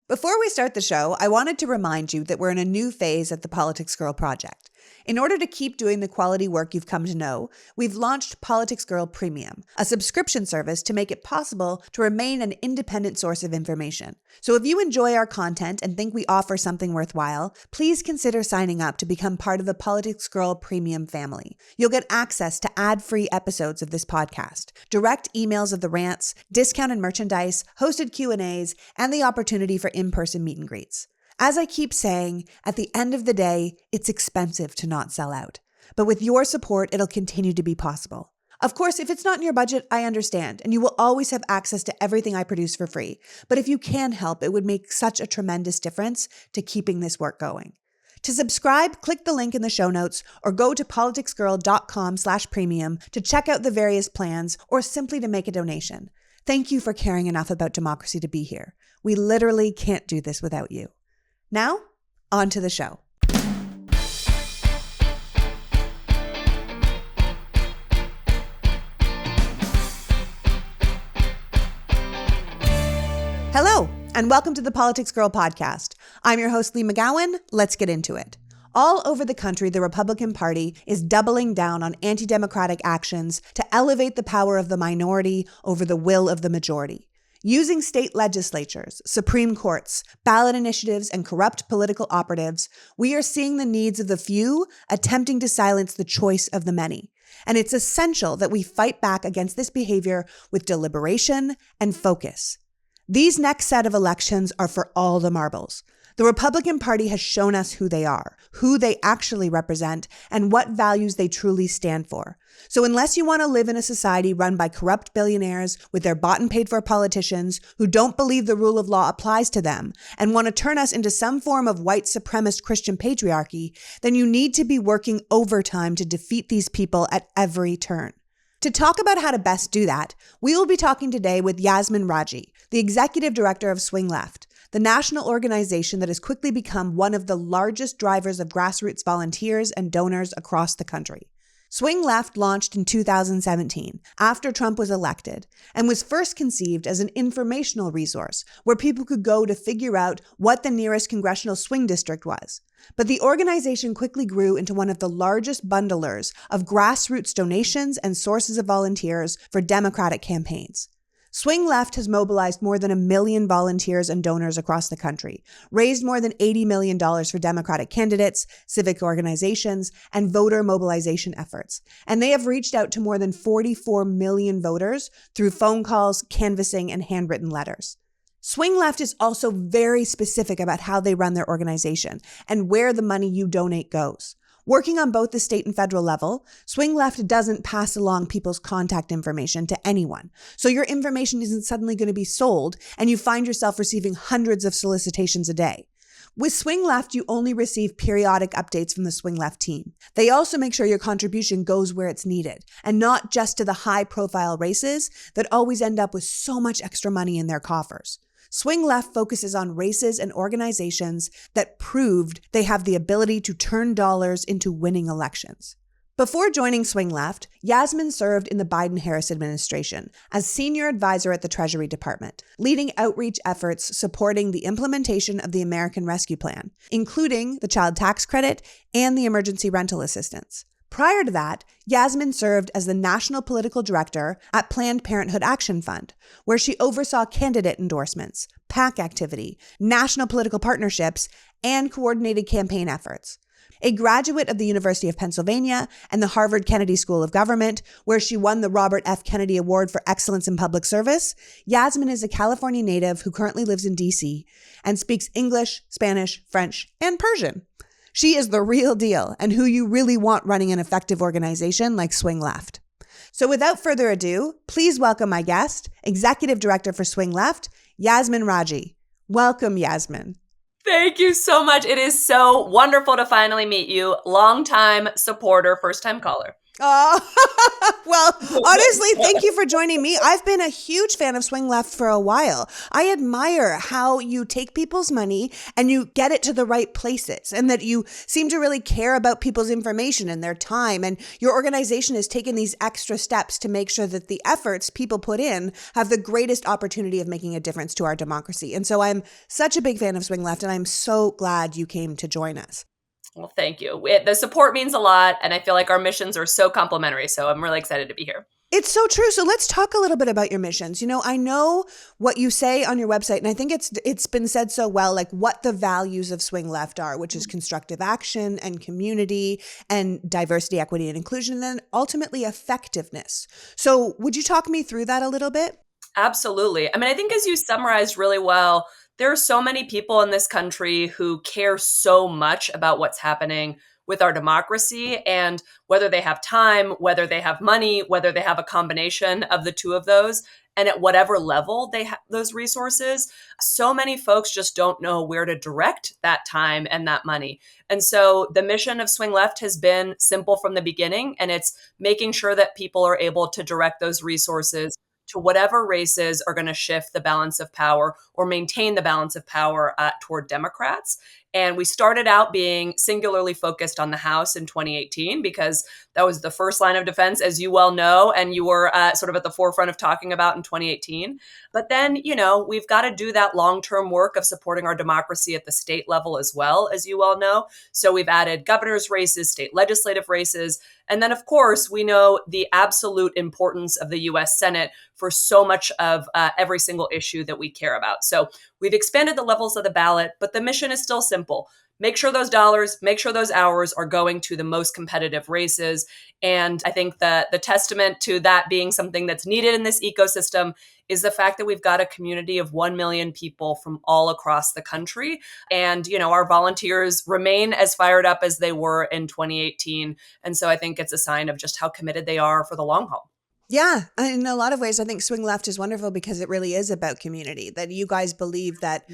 Before we start the show, I wanted to remind you that we're in a new phase at the Politics Girl Project. In order to keep doing the quality work you've come to know, we've launched Politics Girl Premium, a subscription service to make it possible to remain an independent source of information. So if you enjoy our content and think we offer something worthwhile, please consider signing up to become part of the Politics Girl Premium family. You'll get access to ad-free episodes of this podcast, direct emails of the rants, discounted merchandise, hosted Q&As, and the opportunity for in-person meet and greets. As I keep saying, at the end of the day, it's expensive to not sell out. But with your support, it'll continue to be possible. Of course, if it's not in your budget, I understand, and you will always have access to everything I produce for free. But if you can help, it would make such a tremendous difference to keeping this work going. To subscribe, click the link in the show notes or go to politicsgirl.com/premium to check out the various plans or simply to make a donation. Thank you for caring enough about democracy to be here. We literally can't do this without you. Now, on to the show. Hello, and welcome to the Politics Girl podcast. I'm your host, Lee McGowan. Let's get into it. All over the country, the Republican Party is doubling down on anti-democratic actions to elevate the power of the minority over the will of the majority. Using state legislatures, Supreme Courts, ballot initiatives, and corrupt political operatives, we are seeing the needs of the few attempting to silence the choice of the many. And it's essential that we fight back against this behavior with deliberation and focus. These next set of elections are for all the marbles. The Republican Party has shown us who they are, who they actually represent, and what values they truly stand for. So unless you want to live in a society run by corrupt billionaires with their bought and paid for politicians who don't believe the rule of law applies to them and want to turn us into some form of white supremacist Christian patriarchy, then you need to be working overtime to defeat these people at every turn. To talk about how to best do that, we will be talking today with Yasmin Radjy, the executive director of Swing Left, the national organization that has quickly become one of the largest drivers of grassroots volunteers and donors across the country. Swing Left launched in 2017 after Trump was elected and was first conceived as an informational resource where people could go to figure out what the nearest congressional swing district was. But the organization quickly grew into one of the largest bundlers of grassroots donations and sources of volunteers for Democratic campaigns. Swing Left has mobilized more than 1 million volunteers and donors across the country, raised more than $80 million for Democratic candidates, civic organizations, and voter mobilization efforts. And they have reached out to more than 44 million voters through phone calls, canvassing, and handwritten letters. Swing Left is also very specific about how they run their organization and where the money you donate goes. Working on both the state and federal level, Swing Left doesn't pass along people's contact information to anyone. So your information isn't suddenly going to be sold and you find yourself receiving hundreds of solicitations a day. With Swing Left, you only receive periodic updates from the Swing Left team. They also make sure your contribution goes where it's needed and not just to the high-profile races that always end up with so much extra money in their coffers. Swing Left focuses on races and organizations that proved they have the ability to turn dollars into winning elections. Before joining Swing Left, Yasmin served in the Biden-Harris administration as senior advisor at the Treasury Department, leading outreach efforts supporting the implementation of the American Rescue Plan, including the child tax credit and the emergency rental assistance. Prior to that, Yasmin served as the national political director at Planned Parenthood Action Fund, where she oversaw candidate endorsements, PAC activity, national political partnerships, and coordinated campaign efforts. A graduate of the University of Pennsylvania and the Harvard Kennedy School of Government, where she won the Robert F. Kennedy Award for Excellence in Public Service, Yasmin is a California native who currently lives in D.C. and speaks English, Spanish, French, and Persian. She is the real deal and who you really want running an effective organization like Swing Left. So without further ado, please welcome my guest, Executive Director for Swing Left, Yasmin Radjy. Welcome, Yasmin. Thank you so much. It is so wonderful to finally meet you. Longtime supporter, first-time caller. Well, honestly, thank you for joining me. I've been a huge fan of Swing Left for a while. I admire how you take people's money and you get it to the right places, and that you seem to really care about people's information and their time. And your organization has taken these extra steps to make sure that the efforts people put in have the greatest opportunity of making a difference to our democracy. And so I'm such a big fan of Swing Left, and I'm so glad you came to join us. Well, thank you. The support means a lot, and I feel like our missions are so complementary. So I'm really excited to be here. It's so true. So let's talk a little bit about your missions. You know, I know what you say on your website, and I think it's been said so well, like what the values of Swing Left are, which is constructive action and community and diversity, equity, and inclusion, and then ultimately effectiveness. So would you talk me through that a little bit? Absolutely. I mean, I think as you summarized really well, there are so many people in this country who care so much about what's happening with our democracy, and whether they have time, whether they have money, whether they have a combination of the two of those, and at whatever level they have those resources, so many folks just don't know where to direct that time and that money. And so the mission of Swing Left has been simple from the beginning, and it's making sure that people are able to direct those resources to whatever races are going to shift the balance of power or maintain the balance of power toward Democrats. And we started out being singularly focused on the House in 2018 because that was the first line of defense, as you well know, and you were sort of at the forefront of talking about in 2018. But then, we've got to do that long-term work of supporting our democracy at the state level as well, as you well know. So we've added governor's races, state legislative races, and then, of course, we know the absolute importance of the U.S. Senate for so much of every single issue that we care about. So we've expanded the levels of the ballot, but the mission is still simple. Make sure those dollars, make sure those hours are going to the most competitive races. And I think that the testament to that being something that's needed in this ecosystem is the fact that we've got a community of 1 million people from all across the country. And, our volunteers remain as fired up as they were in 2018. And so I think it's a sign of just how committed they are for the long haul. Yeah, in a lot of ways, I think Swing Left is wonderful because it really is about community, that you guys believe that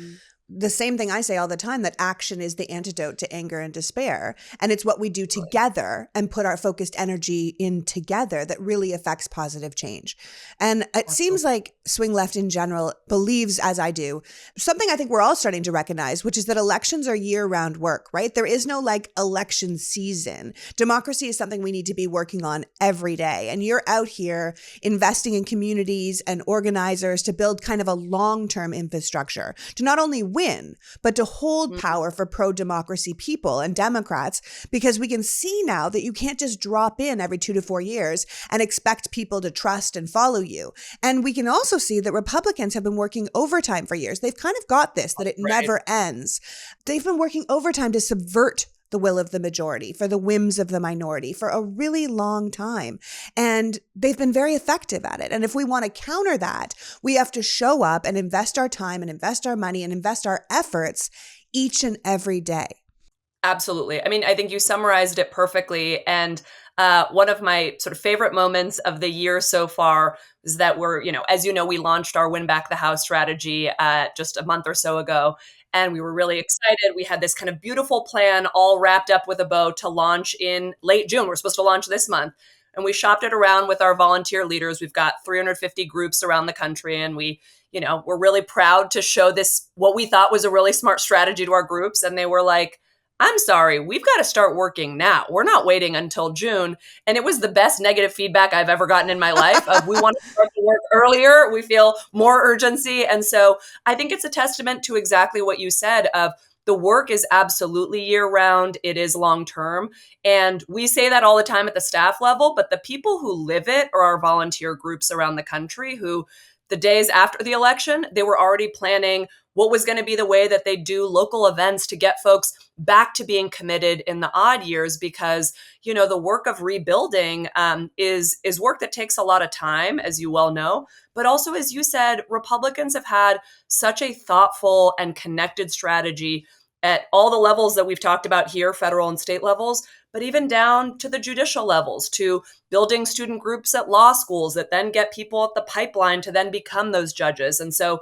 the same thing I say all the time, that action is the antidote to anger and despair. And it's what we do together and put our focused energy in together that really affects positive change. And it seems like Swing Left in general believes, as I do, something I think we're all starting to recognize, which is that elections are year-round work, right? There is no election season. Democracy is something we need to be working on every day. And you're out here investing in communities and organizers to build kind of a long-term infrastructure to not only win, but to hold power for pro-democracy people and Democrats, because we can see now that you can't just drop in every 2 to 4 years and expect people to trust and follow you. And we can also see that Republicans have been working overtime for years. They've kind of got this, that it never ends. They've been working overtime to subvert the will of the majority, for the whims of the minority for a really long time. And they've been very effective at it. And if we want to counter that, we have to show up and invest our time and invest our money and invest our efforts each and every day. Absolutely. I mean, I think you summarized it perfectly. And one of my sort of favorite moments of the year so far is that as you know, we launched our Win Back the House strategy just a month or so ago. And we were really excited. We had this kind of beautiful plan all wrapped up with a bow to launch in late June. We're supposed to launch this month. And we shopped it around with our volunteer leaders. We've got 350 groups around the country. And we're really proud to show this, what we thought was a really smart strategy to our groups. And they were like, I'm sorry, we've got to start working now. We're not waiting until June. And it was the best negative feedback I've ever gotten in my life. We want to start the work earlier. We feel more urgency. And so I think it's a testament to exactly what you said of the work is absolutely year round. It is long term. And we say that all the time at the staff level, but the people who live it are our volunteer groups around the country who the days after the election, they were already planning what was going to be the way that they do local events to get folks back to being committed in the odd years, because, the work of rebuilding is work that takes a lot of time, as you well know. But also, as you said, Republicans have had such a thoughtful and connected strategy at all the levels that we've talked about here, federal and state levels, but even down to the judicial levels, to building student groups at law schools that then get people at the pipeline to then become those judges. And so,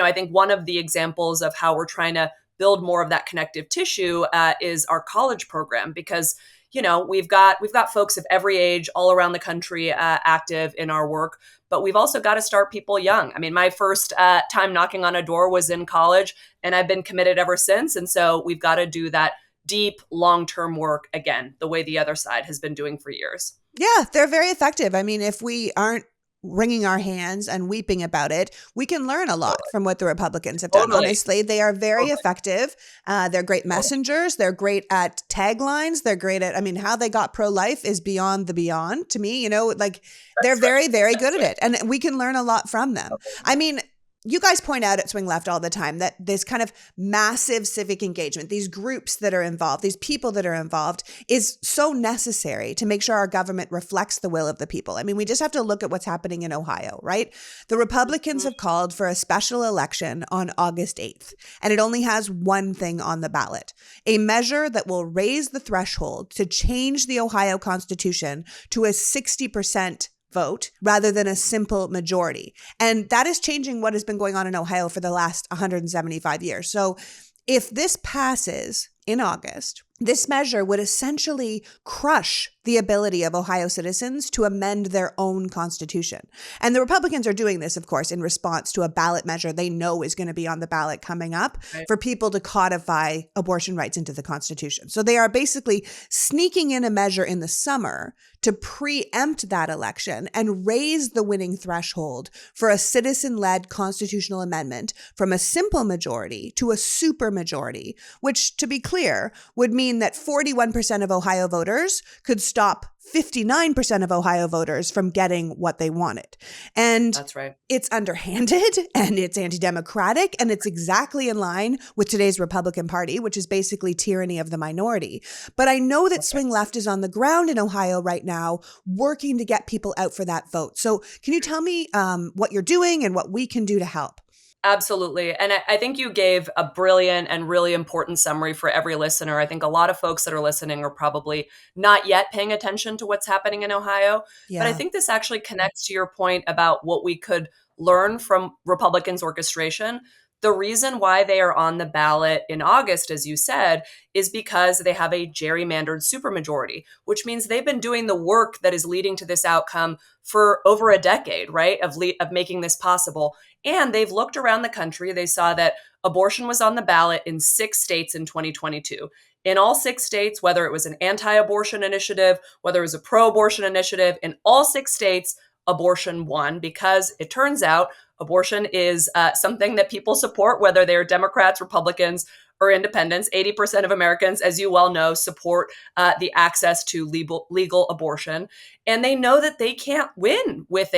I think one of the examples of how we're trying to build more of that connective tissue is our college program, because we've got folks of every age all around the country active in our work, but we've also got to start people young. I mean, my first time knocking on a door was in college, and I've been committed ever since. And so we've got to do that deep, long-term work again, the way the other side has been doing for years. Yeah, they're very effective. I mean, if we aren't wringing our hands and weeping about it, we can learn a lot from what the Republicans have done. Totally. Honestly, they are very Totally. effective. They're great messengers. They're great at taglines. They're great at, I mean, how they got pro-life is beyond the beyond to me, like they're very, very good at it. And we can learn a lot from them. I mean, you guys point out at Swing Left all the time that this kind of massive civic engagement, these groups that are involved, these people that are involved is so necessary to make sure our government reflects the will of the people. I mean, we just have to look at what's happening in Ohio, right? The Republicans have called for a special election on August 8th, and it only has one thing on the ballot, a measure that will raise the threshold to change the Ohio Constitution to a 60% vote rather than a simple majority. And that is changing what has been going on in Ohio for the last 175 years. So if this passes in August, this measure would essentially crush the ability of Ohio citizens to amend their own constitution. And the Republicans are doing this, of course, in response to a ballot measure they know is going to be on the ballot coming up for people to codify abortion rights into the Constitution. So they are basically sneaking in a measure in the summer to preempt that election and raise the winning threshold for a citizen-led constitutional amendment from a simple majority to a supermajority, which, to be clear, would mean that 41% of Ohio voters could stop 59% of Ohio voters from getting what they wanted. And that's right. It's underhanded and it's anti-democratic and it's exactly in line with today's Republican Party, which is basically tyranny of the minority. But I know that Swing Left is on the ground in Ohio right now working to get people out for that vote. So can you tell me what you're doing and what we can do to help? Absolutely. And I think you gave a brilliant and really important summary for every listener. I think a lot of folks that are listening are probably not yet paying attention to what's happening in Ohio. Yeah. But I think this actually connects to your point about what we could learn from Republicans' orchestration. The reason why they are on the ballot in August, as you said, is because they have a gerrymandered supermajority, which means they've been doing the work that is leading to this outcome for over a decade, right, of making this possible. And they've looked around the country. They saw that abortion was on the ballot in 6 states in 2022. In all 6 states, whether it was an anti-abortion initiative, whether it was a pro-abortion initiative, in all 6 states, abortion won because it turns out abortion is something that people support, whether they're Democrats, Republicans, or independents. 80% of Americans, as you well know, support the access to legal abortion. And they know that they can't win with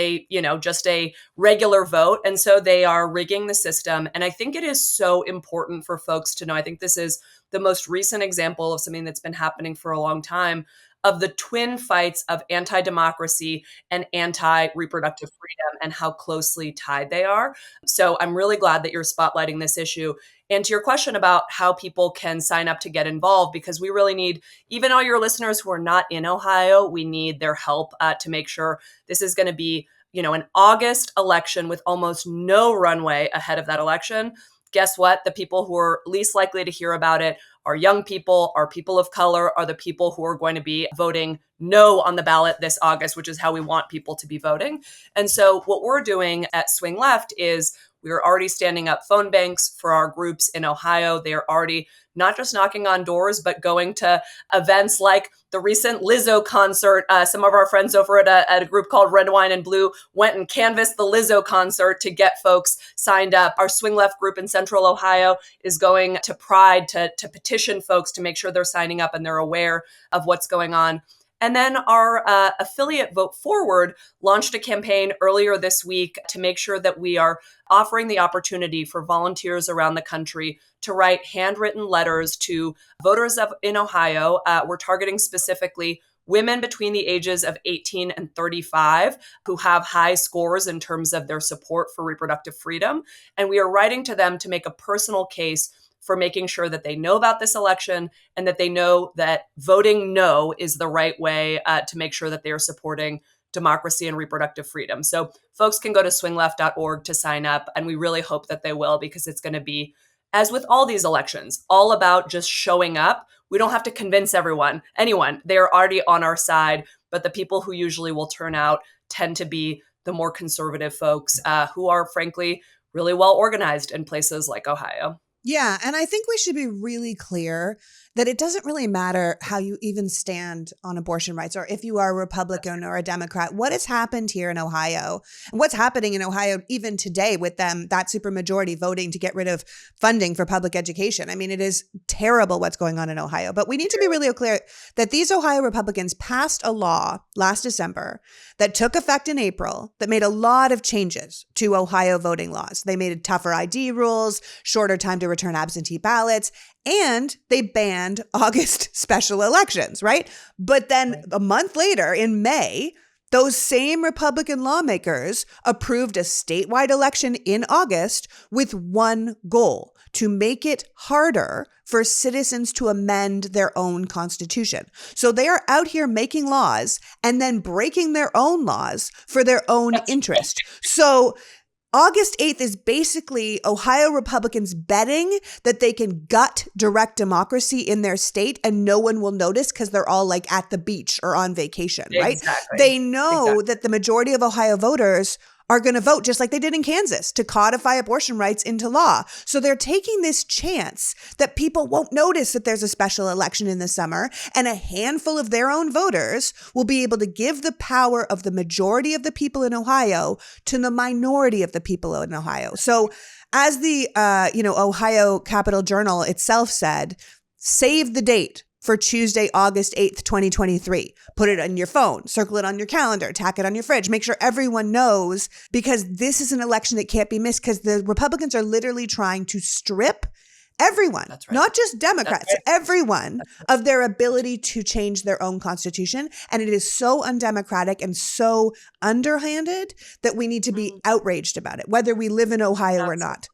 just a regular vote. And so they are rigging the system. And I think it is so important for folks to know. I think this is the most recent example of something that's been happening for a long time, of the twin fights of anti-democracy and anti-reproductive freedom and how closely tied they are. So I'm really glad that you're spotlighting this issue. And to your question about how people can sign up to get involved, because we really need, even all your listeners who are not in Ohio, we need their help to make sure this is going to be, an August election with almost no runway ahead of that election. Guess what? The people who are least likely to hear about it are young people, are people of color, are the people who are going to be voting no on the ballot this August, which is how we want people to be voting. And so what we're doing at Swing Left is we're already standing up phone banks for our groups in Ohio. They are already not just knocking on doors, but going to events like the recent Lizzo concert. Some of our friends over at a group called Red Wine and Blue went and canvassed the Lizzo concert to get folks signed up. Our Swing Left group in Central Ohio is going to Pride to petition folks to make sure they're signing up and they're aware of what's going on. And then our affiliate Vote Forward launched a campaign earlier this week to make sure that we are offering the opportunity for volunteers around the country to write handwritten letters to voters in Ohio. We're targeting specifically women between the ages of 18 and 35 who have high scores in terms of their support for reproductive freedom. And we are writing to them to make a personal case for making sure that they know about this election and that they know that voting no is the right way to make sure that they are supporting democracy and reproductive freedom. So folks can go to swingleft.org to sign up, and we really hope that they will, because it's going to be as with all these elections, all about just showing up. We don't have to convince anyone. They are already on our side, but the people who usually will turn out tend to be the more conservative folks who are, frankly, really well organized in places like Ohio. Yeah. And I think we should be really clear that it doesn't really matter how you even stand on abortion rights or if you are a Republican or a Democrat. What has happened here in Ohio and what's happening in Ohio even today with them, that supermajority voting to get rid of funding for public education. I mean, it is terrible what's going on in Ohio. But we need to be really clear that these Ohio Republicans passed a law last December that took effect in April that made a lot of changes to Ohio voting laws. They made tougher ID rules, shorter time to return absentee ballots, and they banned August special elections, right? But then a month later, in May, those same Republican lawmakers approved a statewide election in August with one goal: to make it harder for citizens to amend their own constitution. So they are out here making laws and then breaking their own laws for their own interest. So August 8th is basically Ohio Republicans betting that they can gut direct democracy in their state and no one will notice because they're all like at the beach or on vacation, right? Exactly. They know that the majority of Ohio voters are going to vote just like they did in Kansas to codify abortion rights into law. So they're taking this chance that people won't notice that there's a special election in the summer and a handful of their own voters will be able to give the power of the majority of the people in Ohio to the minority of the people in Ohio. So as the Ohio Capitol Journal itself said, save the date for Tuesday, August 8th, 2023. Put it on your phone, circle it on your calendar, tack it on your fridge, make sure everyone knows, because this is an election that can't be missed because the Republicans are literally trying to strip everyone, not just Democrats, everyone of their ability to change their own constitution. And it is so undemocratic and so underhanded that we need to be outraged about it, whether we live in Ohio or not.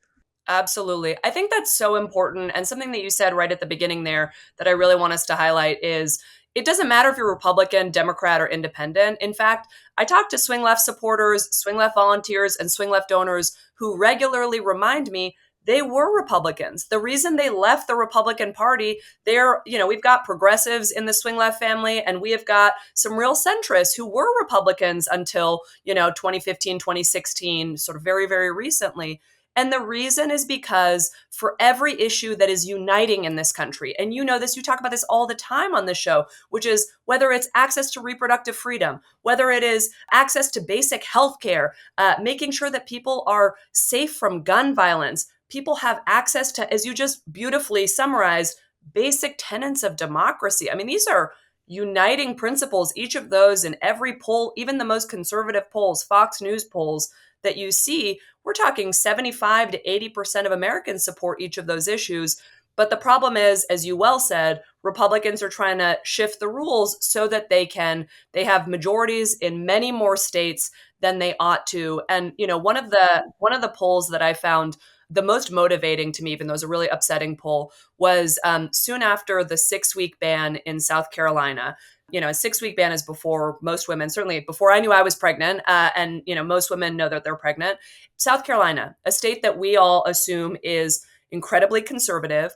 Absolutely. I think that's so important. And something that you said right at the beginning there that I really want us to highlight is it doesn't matter if you're Republican, Democrat, or independent. In fact, I talk to swing left supporters, swing left volunteers, and swing left donors who regularly remind me they were Republicans. The reason they left the Republican Party, we've got progressives in the swing left family, and we have got some real centrists who were Republicans until, 2015, 2016, sort of very, very recently. And the reason is because for every issue that is uniting in this country, and you know this, you talk about this all the time on the show, which is whether it's access to reproductive freedom, whether it is access to basic health care, making sure that people are safe from gun violence, people have access to, as you just beautifully summarized, basic tenets of democracy. I mean, these are uniting principles, each of those in every poll, even the most conservative polls, Fox News polls that you see, we're talking 75 to 80% of Americans support each of those issues. But the problem is, as you well said, Republicans are trying to shift the rules so that they have majorities in many more states than they ought to. And, one of the polls that I found the most motivating to me, even though it was a really upsetting poll, was soon after the 6-week ban in South Carolina. A 6-week ban is before most women, certainly before I knew I was pregnant. And most women know that they're pregnant. South Carolina, a state that we all assume is incredibly conservative.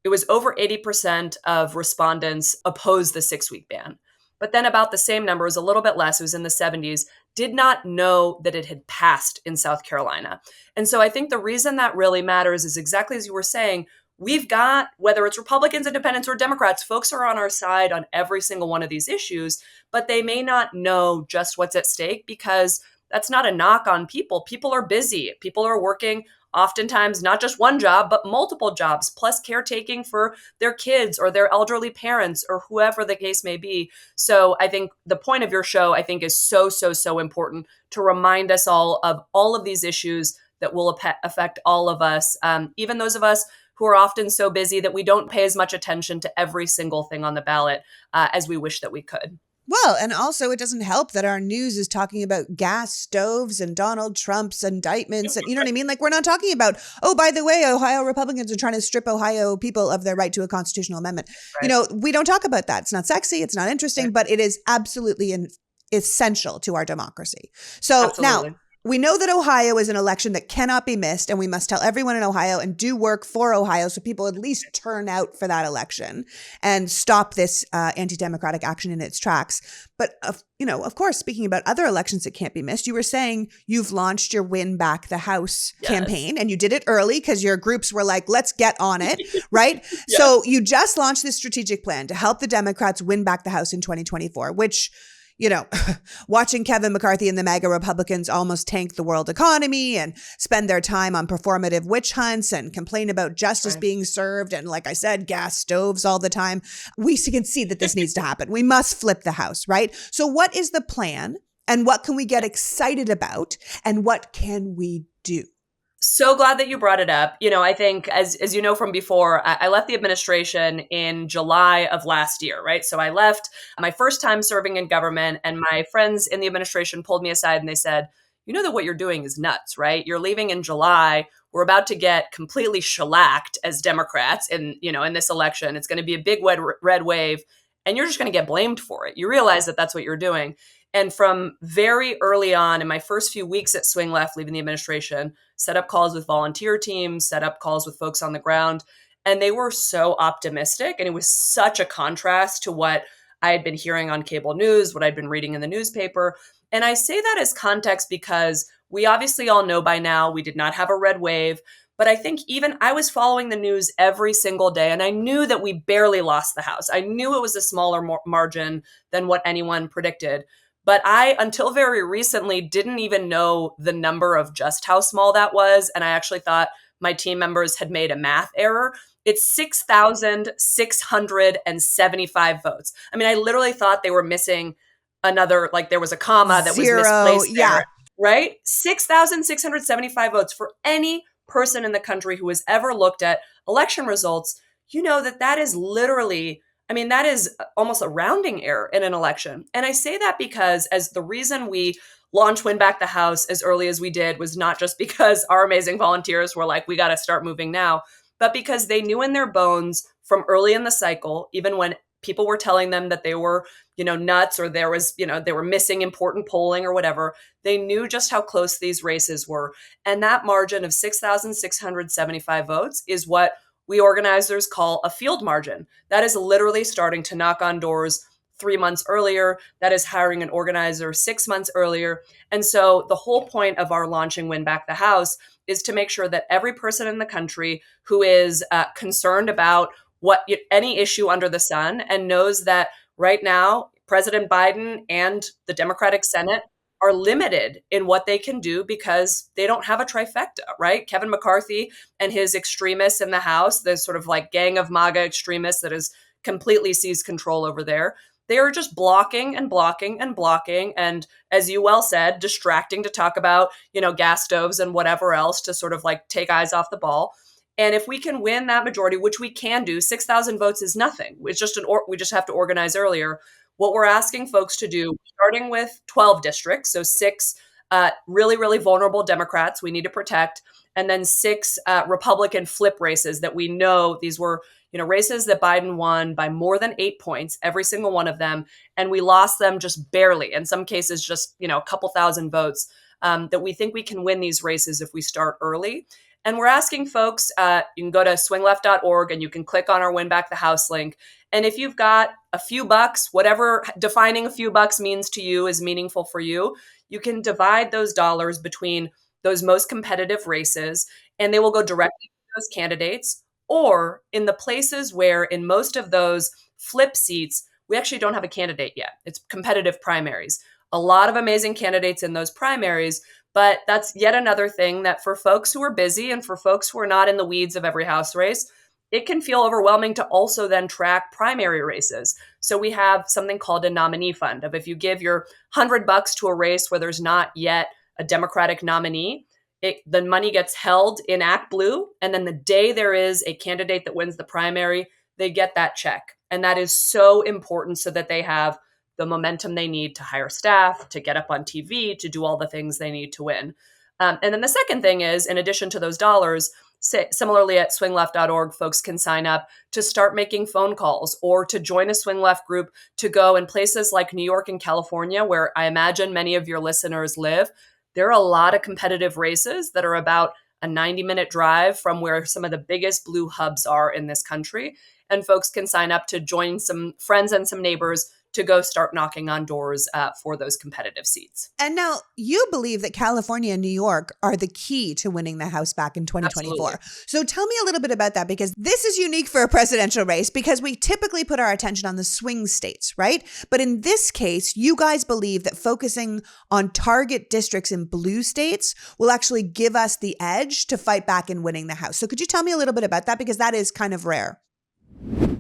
It was over 80% of respondents opposed the 6-week ban. But then about the same number, it was a little bit less, it was in the 70s, did not know that it had passed in South Carolina. And so I think the reason that really matters is exactly as you were saying, we've got, whether it's Republicans, independents, or Democrats, folks are on our side on every single one of these issues, but they may not know just what's at stake because that's not a knock on people. People are busy. People are working oftentimes not just one job, but multiple jobs, plus caretaking for their kids or their elderly parents or whoever the case may be. So I think the point of your show, I think, is so, so, so important to remind us all of these issues that will affect all of us, even those of us who are often so busy that we don't pay as much attention to every single thing on the ballot as we wish that we could. Well, and also it doesn't help that our news is talking about gas stoves and Donald Trump's indictments. And you know what I mean? Like, we're not talking about, oh, by the way, Ohio Republicans are trying to strip Ohio people of their right to a constitutional amendment. Right. We don't talk about that. It's not sexy. It's not interesting, but it is absolutely essential to our democracy. So Absolutely. Now, We know that Ohio is an election that cannot be missed, and we must tell everyone in Ohio and do work for Ohio so people at least turn out for that election and stop this anti-democratic action in its tracks. But, of course, speaking about other elections that can't be missed, you were saying you've launched your Win Back the House campaign, and you did it early because your groups were like, let's get on it, right? Yes. So you just launched this strategic plan to help the Democrats win back the House in 2024, which, watching Kevin McCarthy and the MAGA Republicans almost tank the world economy and spend their time on performative witch hunts and complain about justice being served and, like I said, gas stoves all the time, we can see that this needs to happen. We must flip the House, right? So what is the plan, and what can we get excited about, and what can we do? So glad that you brought it up. I think as you know from before, I left the administration in July of last year, right? So I left my first time serving in government, and my friends in the administration pulled me aside and they said, you know that what you're doing is nuts, right? You're leaving in July. We're about to get completely shellacked as Democrats in this election. It's going to be a big red wave, and you're just going to get blamed for it. You realize that that's what you're doing. And from very early on in my first few weeks at Swing Left, leaving the administration, set up calls with volunteer teams, set up calls with folks on the ground. And they were so optimistic. And it was such a contrast to what I had been hearing on cable news, what I'd been reading in the newspaper. And I say that as context because we obviously all know by now we did not have a red wave. But I think even I was following the news every single day, and I knew that we barely lost the House. I knew it was a smaller margin than what anyone predicted. But I, until very recently, didn't even know the number of just how small that was. And I actually thought my team members had made a math error. It's 6,675 votes. I mean, I literally thought they were missing another, like there was a comma that was misplaced there, right? 6,675 votes for any person in the country who has ever looked at election results. That is literally, that is almost a rounding error in an election. And I say that because as the reason we launched Win Back the House as early as we did was not just because our amazing volunteers were like, we got to start moving now, but because they knew in their bones from early in the cycle, even when people were telling them that they were, nuts, or there was, they were missing important polling or whatever, they knew just how close these races were. And that margin of 6,675 votes is what we organizers call a field margin. That is literally starting to knock on doors 3 months earlier. That is hiring an organizer 6 months earlier. And so the whole point of our launching Win Back the House is to make sure that every person in the country who is concerned about any issue under the sun and knows that right now President Biden and the Democratic Senate are limited in what they can do because they don't have a trifecta, right? Kevin McCarthy and his extremists in the House, the sort of like gang of MAGA extremists that has completely seized control over there, they are just blocking and blocking and blocking. And as you well said, distracting to talk about, gas stoves and whatever else to sort of like take eyes off the ball. And if we can win that majority, which we can do, 6,000 votes is nothing. It's just we just have to organize earlier. What we're asking folks to do, starting with 12 districts, so 6 really, really vulnerable Democrats we need to protect, and then 6 Republican flip races that we know these were, races that Biden won by more than 8 points, every single one of them, and we lost them just barely, in some cases just, a couple thousand votes, that we think we can win these races if we start early. And we're asking folks, you can go to swingleft.org and you can click on our Win Back the House link. And if you've got a few bucks, whatever defining a few bucks means to you is meaningful for you, you can divide those dollars between those most competitive races, and they will go directly to those candidates. Or in the places where in most of those flip seats, we actually don't have a candidate yet. It's competitive primaries. A lot of amazing candidates in those primaries, but that's yet another thing that for folks who are busy and for folks who are not in the weeds of every House race, it can feel overwhelming to also then track primary races. So we have something called a nominee fund of if you give your $100 to a race where there's not yet a Democratic nominee, the money gets held in ActBlue. And then the day there is a candidate that wins the primary, they get that check. And that is so important so that they have the momentum they need to hire staff, to get up on TV, to do all the things they need to win. And then the second thing is, in addition to those dollars, similarly at swingleft.org, folks can sign up to start making phone calls or to join a Swing Left group to go in places like New York and California, where I imagine many of your listeners live. there are a lot of competitive races that are about a 90-minute drive from where some of the biggest blue hubs are in this country. And folks can sign up to join some friends and some neighbors to go start knocking on doors for those competitive seats. And now you believe that California and New York are the key to winning the House back in 2024. Absolutely. So tell me a little bit about that, because this is unique for a presidential race because we typically put our attention on the swing states, right? But in this case, you guys believe that focusing on target districts in blue states will actually give us the edge to fight back in winning the House. So could you tell me a little bit about that? Because that is kind of rare.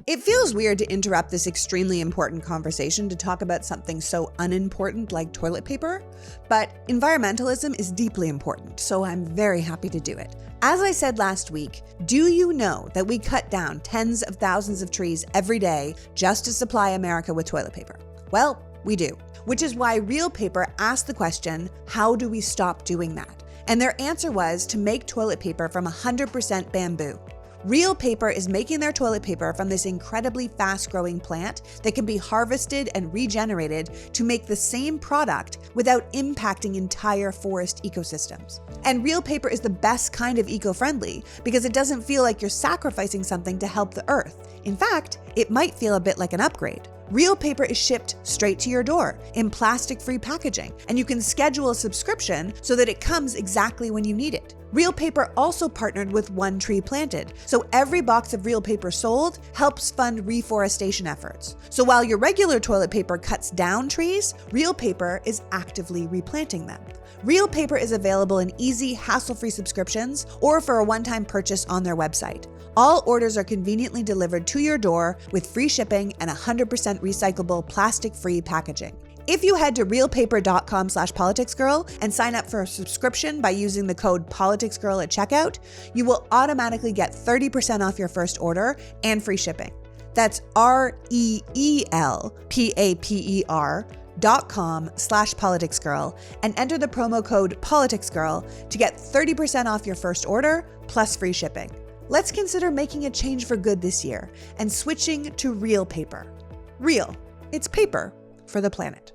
It feels weird to interrupt this extremely important conversation to talk about something so unimportant like toilet paper, but environmentalism is deeply important, so I'm very happy to do it. As I said last week, do you know that we cut down tens of thousands of trees every day just to supply America with toilet paper? Well, we do, which is why Real Paper asked the question, how do we stop doing that? And their answer was to make toilet paper from 100% bamboo. Real Paper is making their toilet paper from this incredibly fast-growing plant that can be harvested and regenerated to make the same product without impacting entire forest ecosystems. And Real Paper is the best kind of eco-friendly because it doesn't feel like you're sacrificing something to help the earth. In fact, it might feel a bit like an upgrade. Real Paper is shipped straight to your door in plastic-free packaging, and you can schedule a subscription so that it comes exactly when you need it. Real Paper also partnered with One Tree Planted, so every box of Real Paper sold helps fund reforestation efforts. So while your regular toilet paper cuts down trees, Real Paper is actively replanting them. Real Paper is available in easy, hassle-free subscriptions or for a one-time purchase on their website. All orders are conveniently delivered to your door with free shipping and 100% recyclable plastic-free packaging. If you head to realpaper.com/politicsgirl and sign up for a subscription by using the code politicsgirl at checkout, you will automatically get 30% off your first order and free shipping. That's realpaper.com/politicsgirl and enter the promo code politicsgirl to get 30% off your first order plus free shipping. Let's consider making a change for good this year and switching to Real Paper. Real, it's paper for the planet.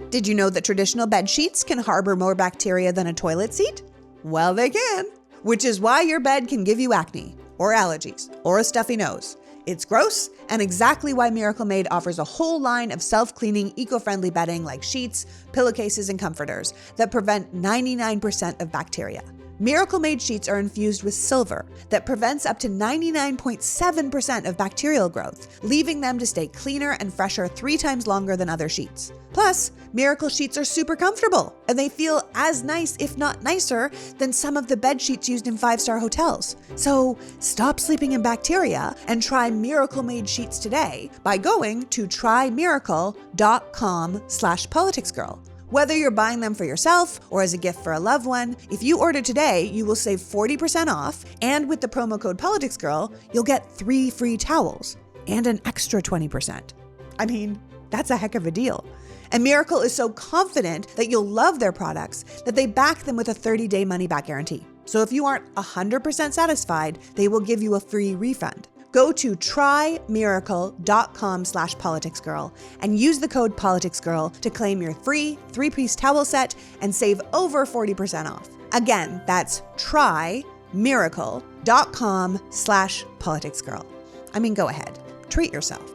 Did you know that traditional bed sheets can harbor more bacteria than a toilet seat? Well, they can, which is why your bed can give you acne, or allergies, or a stuffy nose. It's gross, and exactly why Miracle Made offers a whole line of self-cleaning, eco-friendly bedding like sheets, pillowcases, and comforters that prevent 99% of bacteria. Miracle Made sheets are infused with silver that prevents up to 99.7% of bacterial growth, leaving them to stay cleaner and fresher 3 times longer than other sheets. Plus, Miracle sheets are super comfortable, and they feel as nice, if not nicer, than some of the bed sheets used in 5-star hotels. So stop sleeping in bacteria and try Miracle Made sheets today by going to trymiracle.com/politicsgirl. Whether you're buying them for yourself or as a gift for a loved one, if you order today, you will save 40% off, and with the promo code PoliticsGirl, you'll get 3 free towels and an extra 20%. I mean, that's a heck of a deal. And Miracle is so confident that you'll love their products that they back them with a 30-day money-back guarantee. So if you aren't 100% satisfied, they will give you a free refund. Go to trymiracle.com/politicsgirl and use the code politicsgirl to claim your free 3-piece towel set and save over 40% off. Again, that's trymiracle.com/politicsgirl. I mean, go ahead, treat yourself.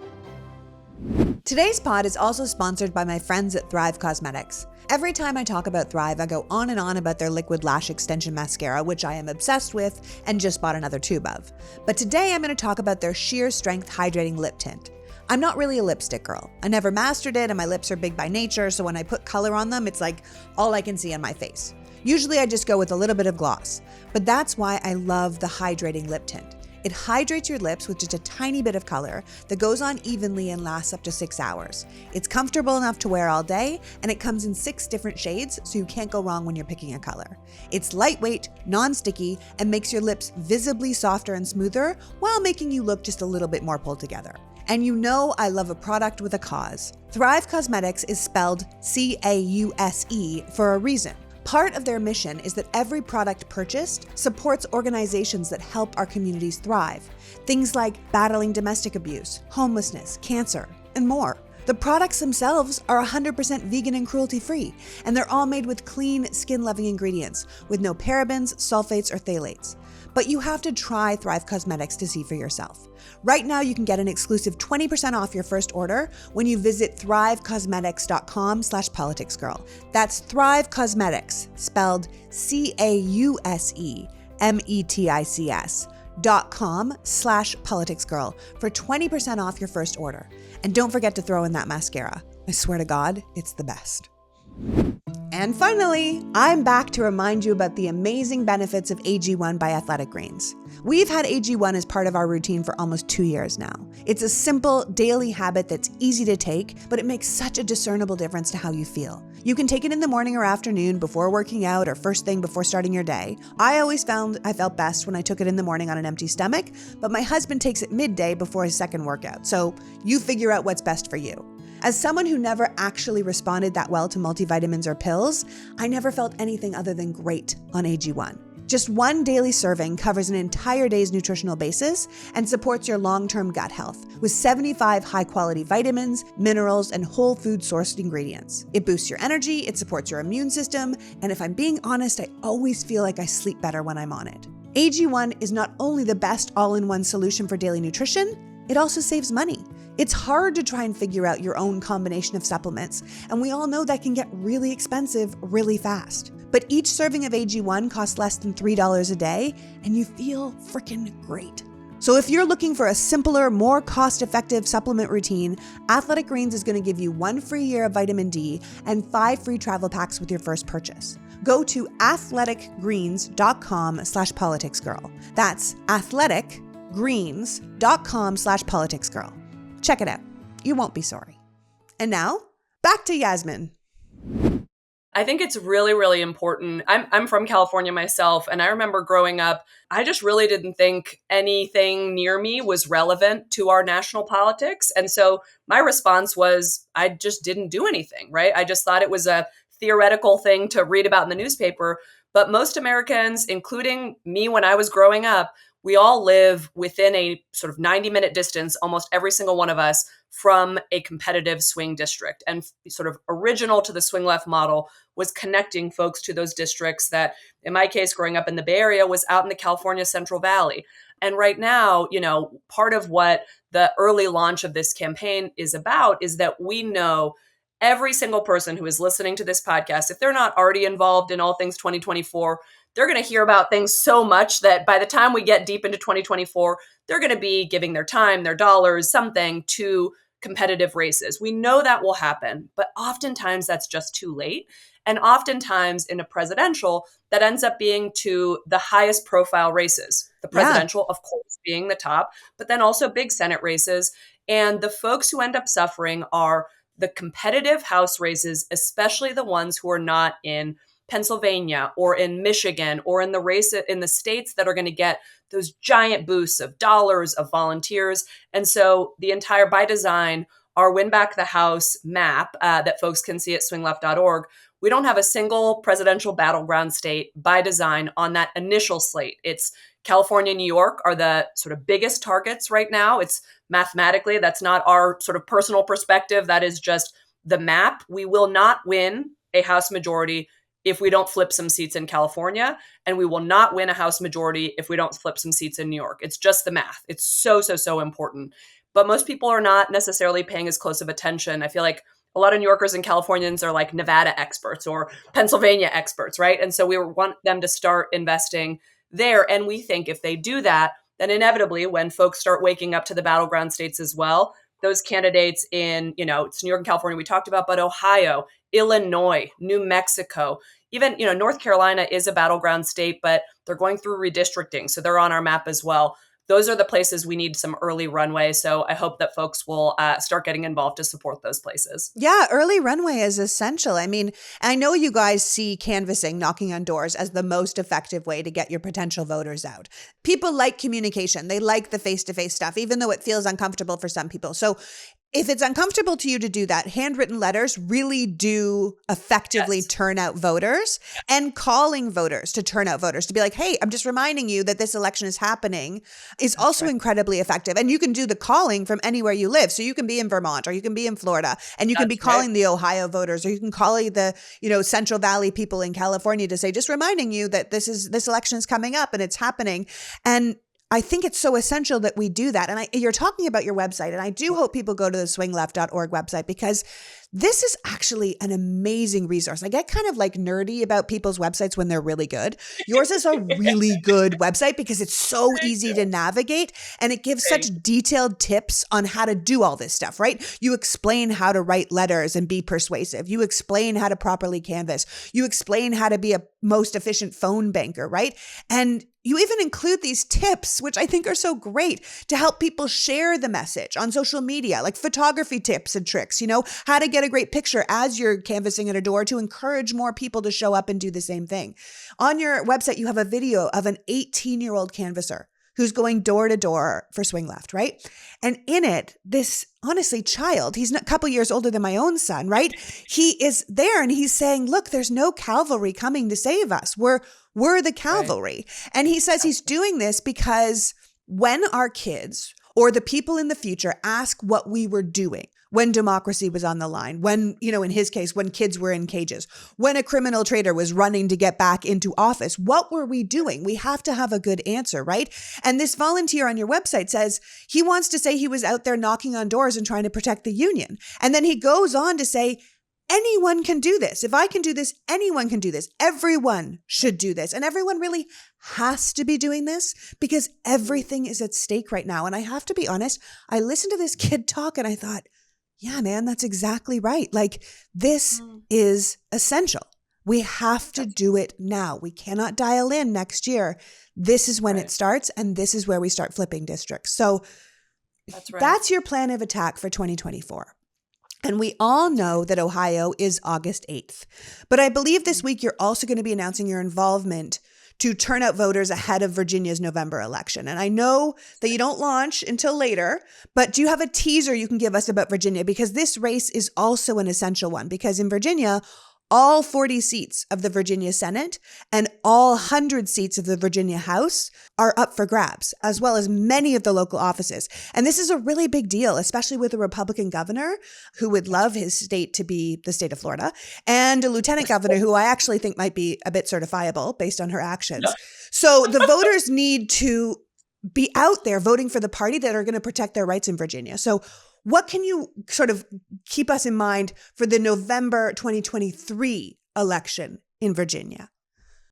Today's pod is also sponsored by my friends at Thrive Cosmetics. Every time I talk about Thrive, I go on and on about their liquid lash extension mascara, which I am obsessed with and just bought another tube of. But today I'm going to talk about their sheer strength hydrating lip tint. I'm not really a lipstick girl. I never mastered it, and my lips are big by nature, so when I put color on them, it's like all I can see on my face. Usually I just go with a little bit of gloss, but that's why I love the hydrating lip tint. It hydrates your lips with just a tiny bit of color that goes on evenly and lasts up to 6 hours. It's comfortable enough to wear all day, and it comes in 6 different shades, so you can't go wrong when you're picking a color. It's lightweight, non-sticky, and makes your lips visibly softer and smoother while making you look just a little bit more pulled together. And you know I love a product with a cause. Thrive Cosmetics is spelled C-A-U-S-E for a reason. Part of their mission is that every product purchased supports organizations that help our communities thrive. Things like battling domestic abuse, homelessness, cancer, and more. The products themselves are 100% vegan and cruelty-free, and they're all made with clean, skin-loving ingredients with no parabens, sulfates, or phthalates. But you have to try Thrive Cosmetics to see for yourself. Right now, you can get an exclusive 20% off your first order when you visit thrivecosmetics.com/politicsgirl. That's Thrive Cosmetics, spelled CAUSEMETICS.com/politicsgirl for 20% off your first order. And don't forget to throw in that mascara. I swear to God, it's the best. And finally, I'm back to remind you about the amazing benefits of AG1 by Athletic Greens. We've had AG1 as part of our routine for almost 2 years now. It's a simple daily habit that's easy to take, but it makes such a discernible difference to how you feel. You can take it in the morning or afternoon before working out or first thing before starting your day. I always found I felt best when I took it in the morning on an empty stomach, but my husband takes it midday before his second workout. So you figure out what's best for you. As someone who never actually responded that well to multivitamins or pills, I never felt anything other than great on AG1. Just one daily serving covers an entire day's nutritional basis and supports your long-term gut health with 75 high-quality vitamins, minerals, and whole food-sourced ingredients. It boosts your energy, it supports your immune system, and if I'm being honest, I always feel like I sleep better when I'm on it. AG1 is not only the best all-in-one solution for daily nutrition, it also saves money. It's hard to try and figure out your own combination of supplements, and we all know that can get really expensive really fast. But each serving of AG1 costs less than $3 a day, and you feel freaking great. So if you're looking for a simpler, more cost-effective supplement routine, Athletic Greens is going to give you 1 free year of vitamin D and 5 free travel packs with your first purchase. Go to athleticgreens.com/politicsgirl. That's athleticgreens.com/politicsgirl. Check it out. You won't be sorry. And now, back to Yasmin. I think it's really, really important. I'm from California myself, and I remember growing up, I just really didn't think anything near me was relevant to our national politics. And so my response was, I just didn't do anything, right? I just thought it was a theoretical thing to read about in the newspaper. But most Americans, including me when I was growing up, we all live within a sort of 90-minute distance, almost every single one of us, from a competitive swing district. And sort of original to the swing left model was connecting folks to those districts that, in my case, growing up in the Bay Area, was out in the California Central Valley. And right now, part of what the early launch of this campaign is about is that we know every single person who is listening to this podcast, if they're not already involved in all things 2024, they're going to hear about things so much that by the time we get deep into 2024, they're going to be giving their time, their dollars, something to competitive races. We know that will happen, but oftentimes that's just too late. And oftentimes in a presidential, that ends up being to the highest profile races. The presidential, of course, being the top, but then also big Senate races. And the folks who end up suffering are the competitive House races, especially the ones who are not in Pennsylvania or in Michigan or in the race in the states that are going to get those giant boosts of dollars, of volunteers. And so the entire, by design, our Win Back the House map that folks can see at swingleft.org, we don't have a single presidential battleground state by design on that initial slate. It's California and New York are the sort of biggest targets right now. It's mathematically, that's not our sort of personal perspective. That is just the map. We will not win a House majority if we don't flip some seats in California, and we will not win a House majority if we don't flip some seats in New York. It's just the math. It's so, so, so important. But most people are not necessarily paying as close of attention. I feel like a lot of New Yorkers and Californians are like Nevada experts or Pennsylvania experts, right? And so we want them to start investing there. And we think if they do that, then inevitably when folks start waking up to the battleground states as well, those candidates in, it's New York and California we talked about, but Ohio, Illinois, New Mexico, even, North Carolina is a battleground state, but they're going through redistricting. So they're on our map as well. Those are the places we need some early runway. So I hope that folks will start getting involved to support those places. Yeah, early runway is essential. I mean, I know you guys see canvassing, knocking on doors as the most effective way to get your potential voters out. People like communication. They like the face-to-face stuff, even though it feels uncomfortable for some people. So if it's uncomfortable to you to do that, handwritten letters really do effectively turn out voters, and calling voters to turn out voters to be like, hey, I'm just reminding you that this election is happening is also incredibly effective. And you can do the calling from anywhere you live. So you can be in Vermont or you can be in Florida and you can be calling the Ohio voters, or you can call the, Central Valley people in California to say, just reminding you that this election is coming up and it's happening. And I think it's so essential that we do that. And you're talking about your website, and I do hope people go to the swingleft.org website, because this is actually an amazing resource. I get kind of like nerdy about people's websites when they're really good. Yours is a really good website because it's so easy to navigate, and it gives such detailed tips on how to do all this stuff, right? You explain how to write letters and be persuasive. You explain how to properly canvass. You explain how to be a most efficient phone banker, right? And you even include these tips, which I think are so great, to help people share the message on social media, like photography tips and tricks, how to get a great picture as you're canvassing at a door to encourage more people to show up and do the same thing. On your website, you have a video of an 18-year-old canvasser who's going door to door for Swing Left, right? And in it, this honestly child, he's a couple years older than my own son, right? He is there and he's saying, look, there's no cavalry coming to save us. We're the cavalry. Right. And he says he's doing this because when our kids or the people in the future ask what we were doing when democracy was on the line, when, in his case, when kids were in cages, when a criminal traitor was running to get back into office, what were we doing? We have to have a good answer, right? And this volunteer on your website says he wants to say he was out there knocking on doors and trying to protect the union. And then he goes on to say, anyone can do this. If I can do this, anyone can do this. Everyone should do this. And everyone really has to be doing this because everything is at stake right now. And I have to be honest, I listened to this kid talk and I thought, yeah, man, that's exactly right. Like, this is essential. We have to do it now. We cannot dial in next year. This is when it starts, and this is where we start flipping districts. So that's your plan of attack for 2024. And we all know that Ohio is August 8th. But I believe this week you're also going to be announcing your involvement to turn out voters ahead of Virginia's November election. And I know that you don't launch until later, but do you have a teaser you can give us about Virginia? Because this race is also an essential one, because in Virginia, all 40 seats of the Virginia Senate and all 100 seats of the Virginia House are up for grabs, as well as many of the local offices. And this is a really big deal, especially with a Republican governor who would love his state to be the state of Florida, and a lieutenant governor who I actually think might be a bit certifiable based on her actions. So the voters need to be out there voting for the party that are going to protect their rights in Virginia. So what can you sort of keep us in mind for the November 2023 election in Virginia?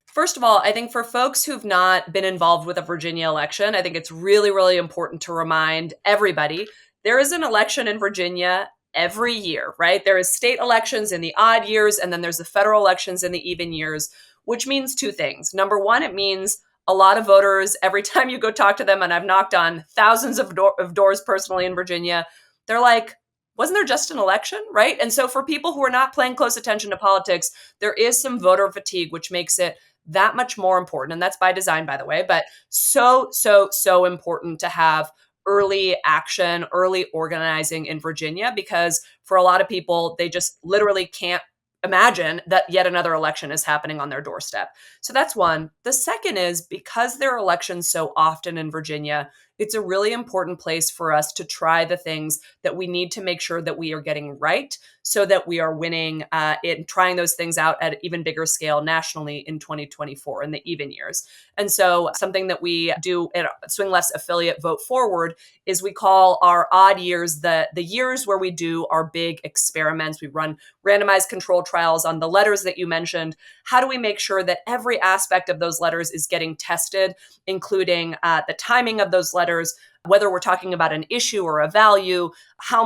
First of all, I think for folks who've not been involved with a Virginia election, I think it's really, really important to remind everybody there is an election in Virginia every year, right? There is state elections in the odd years, and then there's the federal elections in the even years, which means two things. Number one, it means a lot of voters, every time you go talk to them, and I've knocked on thousands of doors personally in Virginia, they're like, wasn't there just an election, right? And so for people who are not paying close attention to politics, there is some voter fatigue, which makes it that much more important. And that's by design, by the way, but so important to have early action, early organizing in Virginia, because for a lot of people, they just literally can't imagine that yet another election is happening on their doorstep. So that's one. The second is, because there are elections so often in Virginia, it's a really important place for us to try the things that we need to make sure that we are getting right, so that we are winning in trying those things out at an even bigger scale nationally in 2024 in the even years. And so something that we do at Swing Left's affiliate Vote Forward is we call our odd years the years where we do our big experiments. We run randomized controlled trials on the letters that you mentioned. How do we make sure that every aspect of those letters is getting tested, including the timing of those letters, whether we're talking about an issue or a value,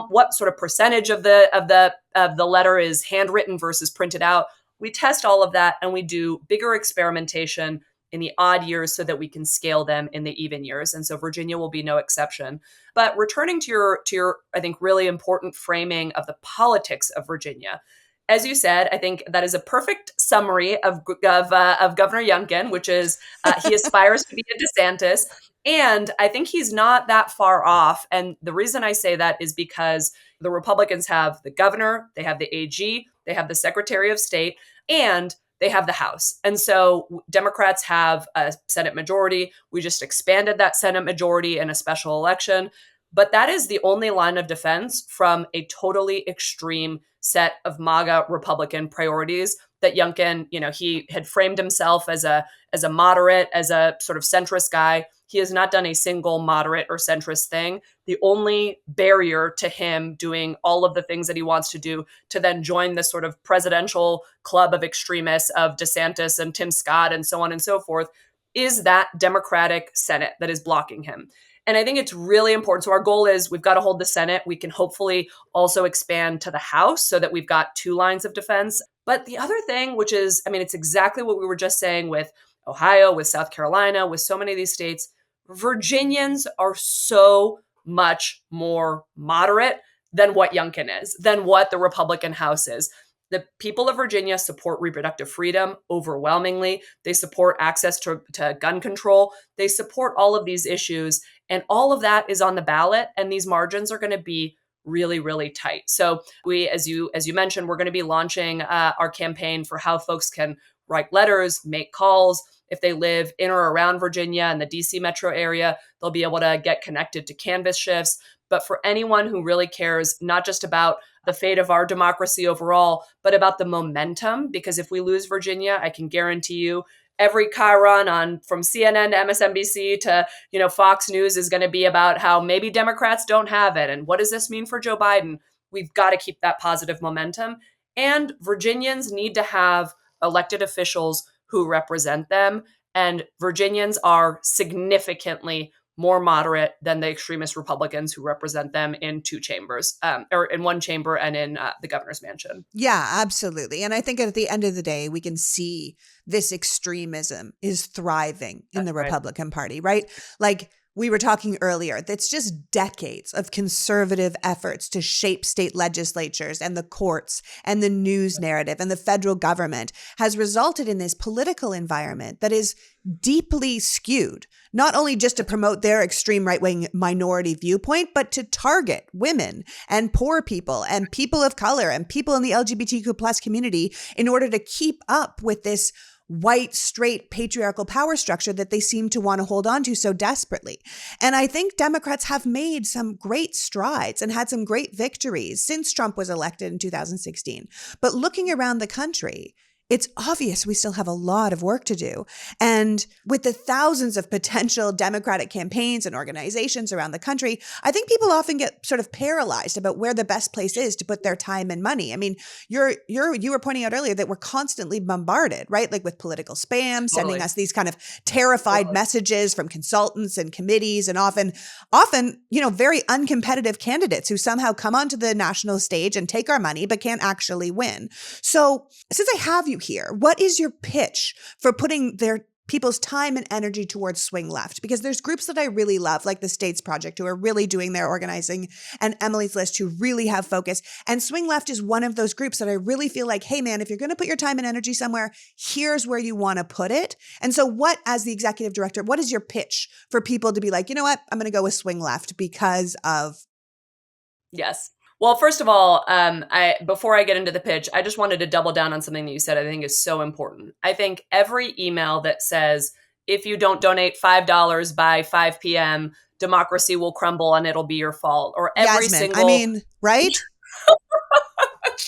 what sort of percentage of the letter is handwritten versus printed out. We test all of that, and we do bigger experimentation in the odd years so that we can scale them in the even years. And so Virginia will be no exception. But returning to your I think really important framing of the politics of Virginia, as you said, I think that is a perfect summary of Governor Youngkin, which is he aspires to be a DeSantis. And I think he's not that far off. And the reason I say that is because the Republicans have the governor, they have the AG, they have the Secretary of State, and they have the House. And so Democrats have a Senate majority. We just expanded that Senate majority in a special election. But that is the only line of defense from a totally extreme set of MAGA Republican priorities that Youngkin, he had framed himself as a moderate, as a sort of centrist guy. He has not done a single moderate or centrist thing. The only barrier to him doing all of the things that he wants to do to then join this sort of presidential club of extremists of DeSantis and Tim Scott and so on and so forth is that Democratic Senate that is blocking him. And I think it's really important. So our goal is we've got to hold the Senate. We can hopefully also expand to the House so that we've got two lines of defense. But the other thing, which is, it's exactly what we were just saying with Ohio, with South Carolina, with so many of these states, Virginians are so much more moderate than what Youngkin is, than what the Republican House is. The people of Virginia support reproductive freedom overwhelmingly. They support access to gun control. They support all of these issues. And all of that is on the ballot. And these margins are going to be really, really tight. So we, as you mentioned, we're going to be launching our campaign for how folks can write letters, make calls. If they live in or around Virginia and the DC metro area, they'll be able to get connected to canvas shifts. But for anyone who really cares, not just about the fate of our democracy overall, but about the momentum, because if we lose Virginia, I can guarantee you every Chiron on from CNN to MSNBC to, Fox News is going to be about how maybe Democrats don't have it. And what does this mean for Joe Biden? We've got to keep that positive momentum. And Virginians need to have elected officials who represent them. And Virginians are significantly more moderate than the extremist Republicans who represent them in two chambers, or in one chamber and in the governor's mansion. Yeah, absolutely. And I think at the end of the day, we can see this extremism is thriving in the Republican Party, right? Like we were talking earlier, that's just decades of conservative efforts to shape state legislatures and the courts and the news narrative and the federal government has resulted in this political environment that is deeply skewed, not only just to promote their extreme right-wing minority viewpoint, but to target women and poor people and people of color and people in the LGBTQ plus community in order to keep up with this white, straight, patriarchal power structure that they seem to want to hold on to so desperately. And I think Democrats have made some great strides and had some great victories since Trump was elected in 2016. But looking around the country, it's obvious we still have a lot of work to do. And with the thousands of potential Democratic campaigns and organizations around the country, I think people often get sort of paralyzed about where the best place is to put their time and money. I mean, you were pointing out earlier that we're constantly bombarded, right? Like with political spam, sending us these kind of terrified messages from consultants and committees and often, very uncompetitive candidates who somehow come onto the national stage and take our money, but can't actually win. So since I have you here, what is your pitch for putting their people's time and energy towards swing left? Because there's groups that I really love, like the States Project, who are really doing their organizing, and Emily's List, who really have focus. And swing left is one of those groups that I really feel like, hey man, if you're going to put your time and energy somewhere, here's where you want to put it. And so what, as the executive director, what is your pitch for people to be like, you know what, I'm going to go with swing left because of... Yes. Well, first of all, before I get into the pitch, I just wanted to double down on something that you said I think is so important. I think every email that says, if you don't donate $5 by 5 p.m., democracy will crumble and it'll be your fault. Or every Yasmin, single... right?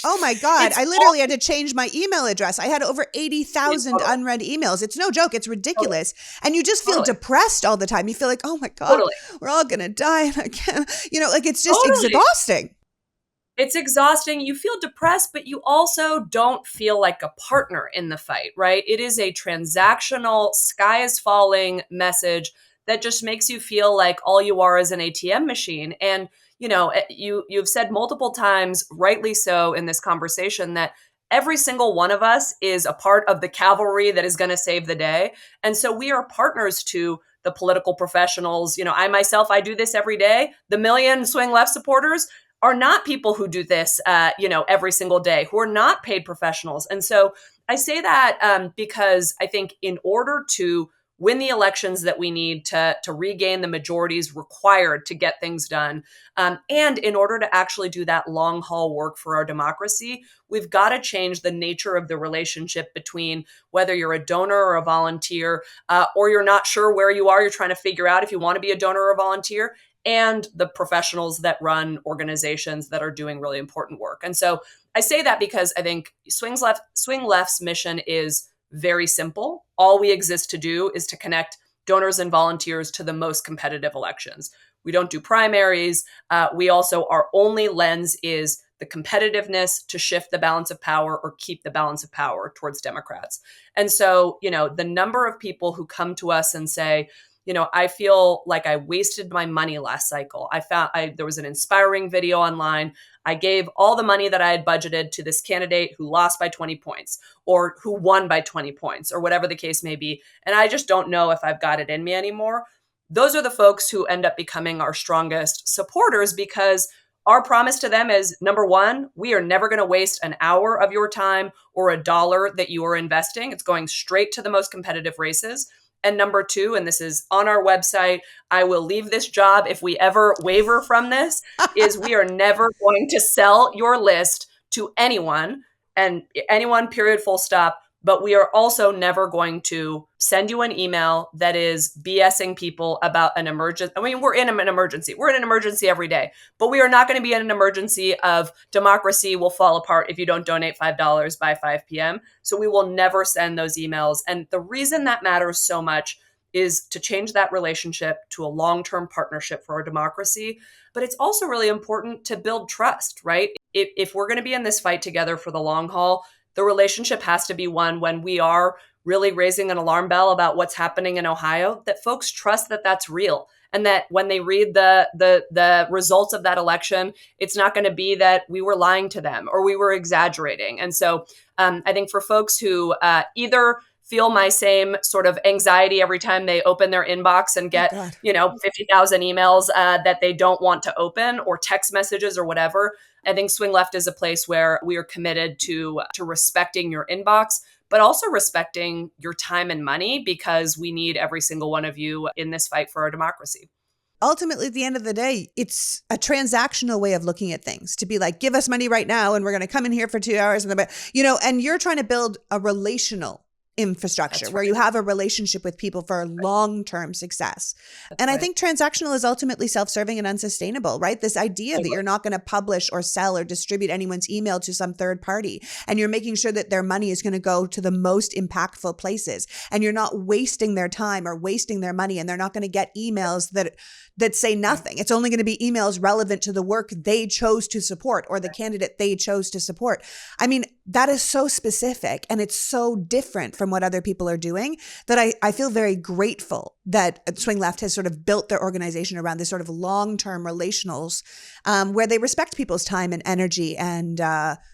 Oh my God. I literally had to change my email address. I had over 80,000 unread emails. It's no joke. It's ridiculous. And you just feel depressed all the time. You feel like, oh my God, we're all going to die. And I can't, it's just exhausting. It's exhausting. You feel depressed, but you also don't feel like a partner in the fight, right? It is a transactional, sky is falling message that just makes you feel like all you are is an ATM machine. And, you've said multiple times, rightly so in this conversation, that every single one of us is a part of the cavalry that is going to save the day. And so we are partners to the political professionals. I myself, I do this every day. The million swing left supporters, are not people who do this, every single day, who are not paid professionals. And so I say that because I think in order to win the elections that we need to regain the majorities required to get things done, and in order to actually do that long haul work for our democracy, we've got to change the nature of the relationship between whether you're a donor or a volunteer, or you're not sure where you are, you're trying to figure out if you want to be a donor or a volunteer, and the professionals that run organizations that are doing really important work. And so I say that because I think Swing Left's mission is very simple. All we exist to do is to connect donors and volunteers to the most competitive elections. We don't do primaries. We also, our only lens is the competitiveness to shift the balance of power or keep the balance of power towards Democrats. And so, the number of people who come to us and say, I feel like I wasted my money last cycle. There was an inspiring video online. I gave all the money that I had budgeted to this candidate who lost by 20 points or who won by 20 points or whatever the case may be. And I just don't know if I've got it in me anymore. Those are the folks who end up becoming our strongest supporters, because our promise to them is, number one, we are never going to waste an hour of your time or a dollar that you are investing. It's going straight to the most competitive races. And number two, and this is on our website, I will leave this job if we ever waver from this, is we are never going to sell your list to anyone, and anyone, period, full stop. But we are also never going to send you an email that is BSing people about an emergency. I mean, we're in an emergency. We're in an emergency every day, but we are not going to be in an emergency of democracy will fall apart if you don't donate $5 by 5 p.m. So we will never send those emails. And the reason that matters so much is to change that relationship to a long-term partnership for our democracy. But it's also really important to build trust, right? If we're going to be in this fight together for the long haul, the relationship has to be one when we are really raising an alarm bell about what's happening in Ohio, that folks trust that that's real. And that when they read the results of that election, it's not going to be that we were lying to them or we were exaggerating. And so I think for folks who either feel my same sort of anxiety every time they open their inbox and get, 50,000 emails that they don't want to open, or text messages or whatever, I think Swing Left is a place where we are committed to respecting your inbox, but also respecting your time and money, because we need every single one of you in this fight for our democracy. Ultimately, at the end of the day, it's a transactional way of looking at things, to be like, give us money right now and we're going to come in here for 2 hours. And you're trying to build a relational infrastructure where you have a relationship with people for long-term success. And I think transactional is ultimately self-serving and unsustainable, right? This idea that you're not going to publish or sell or distribute anyone's email to some third party, and you're making sure that their money is going to go to the most impactful places, and you're not wasting their time or wasting their money, and they're not going to get emails that say nothing. It's only going to be emails relevant to the work they chose to support or the candidate they chose to support. I mean, that is so specific, and it's so different from what other people are doing, that I feel very grateful that Swing Left has sort of built their organization around this sort of long-term relationals where they respect people's time and energy and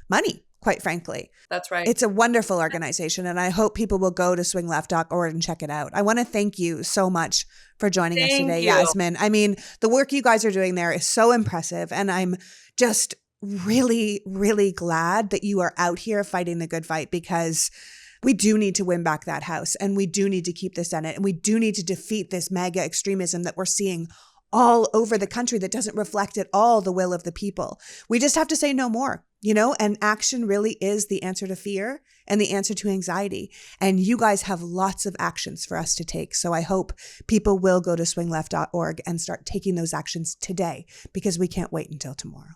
money, quite frankly. That's right. It's a wonderful organization, and I hope people will go to swingleft.org and check it out. I want to thank you so much for joining us today, Yasmin. I mean, the work you guys are doing there is so impressive, and I'm just really, really glad that you are out here fighting the good fight, because we do need to win back that House, and we do need to keep the Senate, and we do need to defeat this MAGA extremism that we're seeing all over the country that doesn't reflect at all the will of the people. We just have to say no more, and action really is the answer to fear and the answer to anxiety. And you guys have lots of actions for us to take. So I hope people will go to swingleft.org and start taking those actions today, because we can't wait until tomorrow.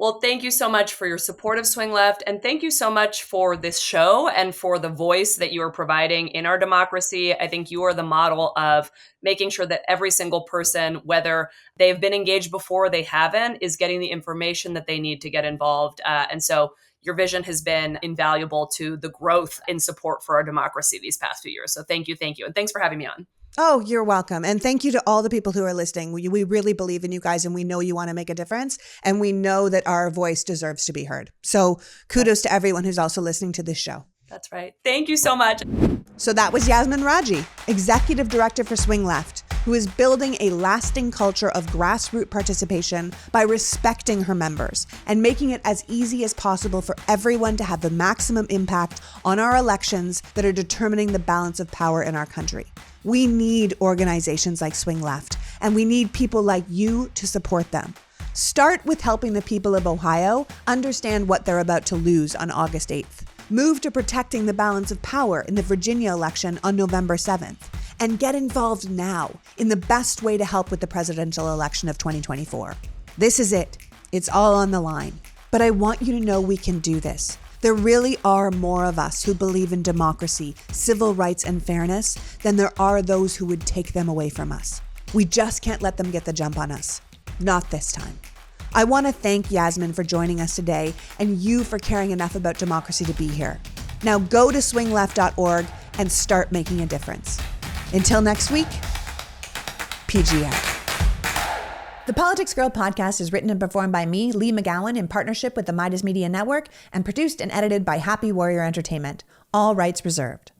Well, thank you so much for your support of Swing Left. And thank you so much for this show and for the voice that you are providing in our democracy. I think you are the model of making sure that every single person, whether they've been engaged before or they haven't, is getting the information that they need to get involved. And so your vision has been invaluable to the growth in support for our democracy these past few years. So thank you. And thanks for having me on. Oh, you're welcome. And thank you to all the people who are listening. We really believe in you guys, and we know you want to make a difference, and we know that our voice deserves to be heard. So kudos to everyone who's also listening to this show. That's right. Thank you so much. So that was Yasmin Radjy, Executive Director for Swing Left, who is building a lasting culture of grassroots participation by respecting her members and making it as easy as possible for everyone to have the maximum impact on our elections that are determining the balance of power in our country. We need organizations like Swing Left, and we need people like you to support them. Start with helping the people of Ohio understand what they're about to lose on August 8th. Move to protecting the balance of power in the Virginia election on November 7th. And get involved now in the best way to help with the presidential election of 2024. This is it. It's all on the line. But I want you to know we can do this. There really are more of us who believe in democracy, civil rights, and fairness than there are those who would take them away from us. We just can't let them get the jump on us. Not this time. I want to thank Yasmin for joining us today and you for caring enough about democracy to be here. Now go to swingleft.org and start making a difference. Until next week, PGF. The Politics Girl podcast is written and performed by me, Lee McGowan, in partnership with the Midas Media Network, and produced and edited by Happy Warrior Entertainment. All rights reserved.